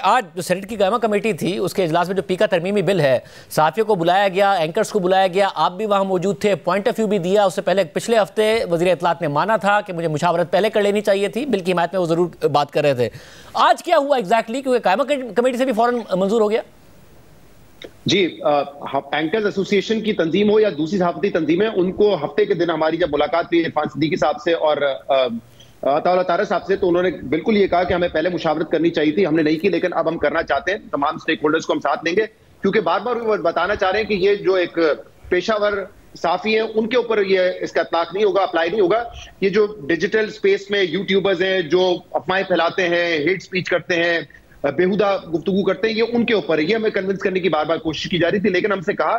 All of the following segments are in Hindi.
कि आज जो सेनेट की कायमा कमेटी थी उसके इजलास में जो पीका तरमीमी बिल है, सहाफ़ियों को बुलाया गया, एंकर्स को बुलाया गया, आप भी वहाँ मौजूद थे, पॉइंट ऑफ व्यू भी दिया। उससे पहले पिछले हफ्ते वज़ीर इत्तलात ने माना था कि मुझे मुशावरत पहले कर लेनी चाहिए थी, बिल की हिमायत में वो ज़रूर बात कर रहे थे। आज क्या हुआ एग्जैक्टली, क्योंकि कायमा कमेटी से भी फ़ौरन मंजूर हो गया? जी, एंकर्स एसोसिएशन की तंजीम हो या दूसरी सहाफती तंजीमें, उनको हफ्ते के दिन हमारी जब मुलाकात हुई इरफान सिद्दीकी साहब से और अताउल्लाह तारक साहब से, तो उन्होंने बिल्कुल ये कहा कि हमें पहले मुशावरत करनी चाहिए थी, हमने नहीं की, लेकिन अब हम करना चाहते हैं, तमाम स्टेक होल्डर्स को हम साथ लेंगे, क्योंकि बार बार वो बताना चाह रहे हैं कि ये जो एक पेशावर साफी हैं उनके ऊपर ये इसका इतलाक नहीं होगा, अप्लाई नहीं होगा। ये जो डिजिटल स्पेस में यूट्यूबर्स हैं जो अफवाहें फैलाते हैं, हेट स्पीच करते हैं, बेहुदा गुफ्तगू करते हैं, ये उनके ऊपर है। ये हमें कन्विंस करने की बार बार कोशिश की जा रही थी, लेकिन हमसे कहा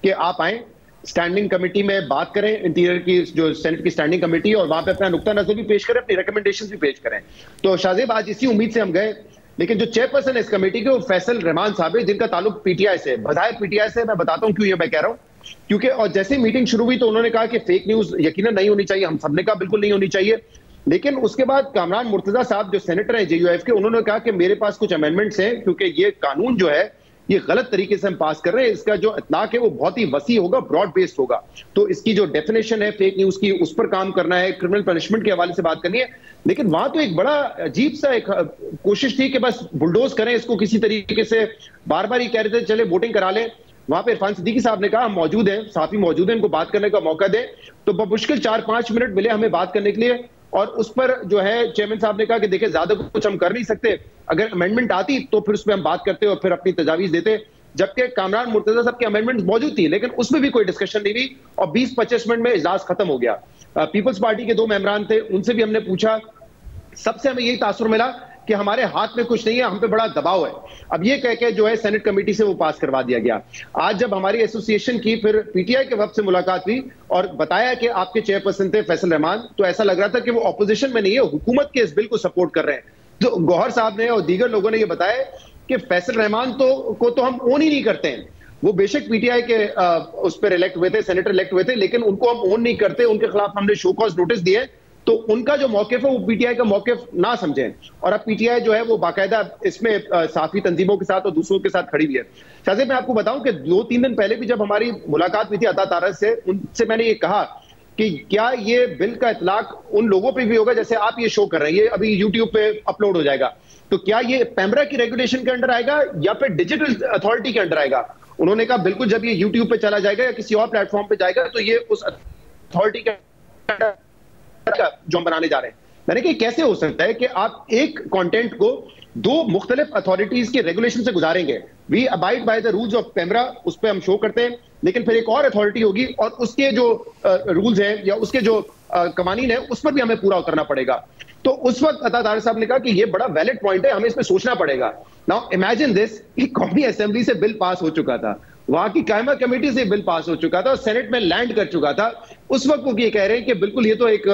कि आप आए, स्टैंडिंग कमेटी में बात करें, इंटीरियर की जो सेनेट की स्टैंडिंग कमेटी, और वहां पे अपना नुक्ता नजर भी पेश करें, अपनी रिकमेंडेशंस भी पेश करें। तो शाहजेब आज इसी उम्मीद से हम गए, लेकिन जो चेयरपर्सन है इस कमेटी के वो फैसल रहमान साहब है, जिनका ताल्लुक पीटीआई से, बधाए पीटीआई से। मैं बताता हूं क्यों ये मैं कह रहा हूं, क्योंकि और जैसे ही मीटिंग शुरू हुई तो उन्होंने कहा कि फेक न्यूज यकीनन नहीं होनी चाहिए, हम सबने कहा बिल्कुल नहीं होनी चाहिए। लेकिन उसके बाद कामरान मुर्तजा साहब जो सेनेटर हैं जेयूएफ के, उन्होंने कहा कि मेरे पास कुछ अमेंडमेंट्स हैं, क्योंकि ये कानून जो है ये गलत तरीके से हम पास कर रहे हैं, इसका जो इतलाक है वो बहुत ही वसी होगा, ब्रॉड बेस्ड होगा, तो इसकी जो डेफिनेशन है फेक न्यूज की उस पर काम करना है, क्रिमिनल पनिशमेंट के हवाले से बात करनी है। लेकिन वहां तो एक बड़ा अजीब सा एक कोशिश थी कि बस बुलडोज करें इसको किसी तरीके से, बार बार ही कह रहे थे चले वोटिंग करा लें। वहां पे इरफान सिद्दीकी साहब ने कहा हम मौजूद हैं, साफी मौजूद हैं, इनको बात करने का मौका दें। तो बमुश्किल 4-5 मिनट मिले हमें बात करने के लिए, और उस पर जो है चेयरमैन साहब ने कहा कि देखिए ज्यादा कुछ हम कर नहीं सकते, अगर अमेंडमेंट आती तो फिर उस पर हम बात करते और फिर अपनी तजावीज देते। जबकि कामरान मुर्तजा साहब की अमेंडमेंट मौजूद थी, लेकिन उसमें भी कोई डिस्कशन नहीं हुई और 20-25 मिनट में इजलास खत्म हो गया। पीपल्स पार्टी के 2 मेंबरान थे, उनसे भी हमने पूछा, सबसे हमें यही तासुर मिला कि हमारे हाथ में कुछ नहीं है, हम पे बड़ा दबाव है। अब ये कह के जो है सेनेट कमेटी से वो पास करवा दिया गया। आज जब हमारी एसोसिएशन की फिर पीटीआई के वक्त से मुलाकात हुई और बताया कि आपके चेयरपर्सन थे फैसल रहमान, तो ऐसा लग रहा था कि वो ऑपोजिशन में नहीं है, हुकूमत के इस बिल को सपोर्ट कर रहे हैं। तो गौहर साहब ने और दीगर लोगों ने ये बताया कि फैसल रहमान को तो हम ओन ही नहीं करते हैं, वो बेशक पीटीआई के उस पर इलेक्ट हुए थे, सेनेटर इलेक्ट हुए थे, लेकिन उनको हम ओन नहीं करते, उनके खिलाफ हमने शो कॉज नोटिस दिए। तो उनका जो मौकिफ है वो पीटीआई का मौकिफ ना समझें, और अब पीटीआई जो है वो बाकायदा इसमें साफी तंजीमों के साथ और दूसरों के साथ खड़ी हुई है। शाहजेब, मैं आपको बताऊं कि 2-3 दिन पहले भी जब हमारी मुलाकात हुई थी अता तारक से, उनसे मैंने ये कहा कि क्या ये बिल का इतलाक उन लोगों पे भी होगा जैसे आप ये शो कर रहे हैं, ये अभी यूट्यूब पे अपलोड हो जाएगा, तो क्या ये पेमरा की रेगुलेशन के अंडर आएगा या फिर डिजिटल अथॉरिटी के अंडर आएगा? उन्होंने कहा बिल्कुल, जब ये यूट्यूब पे चला जाएगा या किसी और प्लेटफॉर्म पे जाएगा तो ये उस अथॉरिटी के जो हम बनाने जा रहे हैं। मैंने कहा कैसे हो सकता है कि आप एक कंटेंट को 2 मुख्तलिफ अथॉरिटीज के रेगुलेशन से गुजारेंगे? We abide by the rules of PEMRA, उस पर हम शो करते हैं, लेकिन फिर एक और अथॉरिटी होगी और उसके जो रूल्स हैं या उसके जो कवानीन है उस पर भी हमें पूरा उतरना पड़ेगा। तो उस वक्त अता तारक साहब ने कहा कि ये बड़ा वैलिड पॉइंट है, हमें इस पर सोचना पड़ेगा। नाउ इमेजिन दिस, कौमी असेंबली से बिल पास हो चुका था, वहां की कायमा कमेटी से बिल पास हो चुका था और सेनेट में लैंड कर चुका था। उस वक्त वो ये कह रहे हैं कि बिल्कुल ये तो एक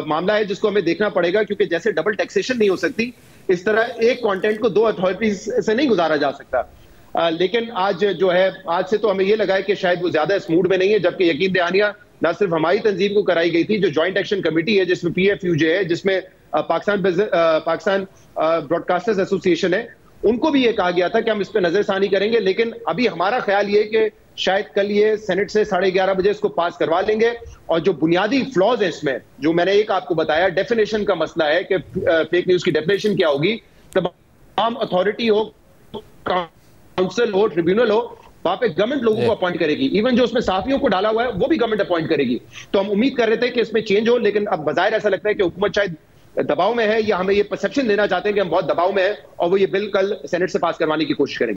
मामला है जिसको हमें देखना पड़ेगा, क्योंकि जैसे डबल टैक्सेशन नहीं हो सकती, इस तरह एक कंटेंट को 2 अथॉरिटीज से नहीं गुजारा जा सकता। लेकिन आज जो है, आज से तो हमें ये लगा है कि शायद वो ज्यादा इस मूड में नहीं है, जबकि यकीन दहानियां ना सिर्फ हमारी तंजीम को कराई गई थी, जो ज्वाइंट एक्शन कमेटी है जिसमें पीएफयूजे है, जिसमें पाकिस्तान ब्रॉडकास्टर्स एसोसिएशन है, उनको भी ये कहा गया था कि हम इस पे नजरसानी करेंगे। लेकिन अभी हमारा ख्याल ये कि शायद कल ये सेनेट से 11:30 बजे इसको पास करवा लेंगे, और जो बुनियादी फ्लॉज है इसमें, जो मैंने एक आपको बताया, डेफिनेशन का मसला है कि फेक न्यूज की डेफिनेशन क्या होगी, तमाम अथॉरिटी हो, काउंसिल हो, ट्रिब्यूनल हो, वहां पे गवर्नमेंट लोगों को अपॉइंट करेगी, इवन जो उसमें साफियों को डाला हुआ है वो भी गवर्नमेंट अपॉइंट करेगी। तो हम उम्मीद कर रहे थे कि इसमें चेंज हो, लेकिन अब बजाय ऐसा लगता है कि हुकूमत शायद दबाव में है, या हमें ये परसेप्शन देना चाहते हैं कि हम बहुत दबाव में है और वो ये बिल कल सेनेट से पास करवाने की कोशिश करेंगे।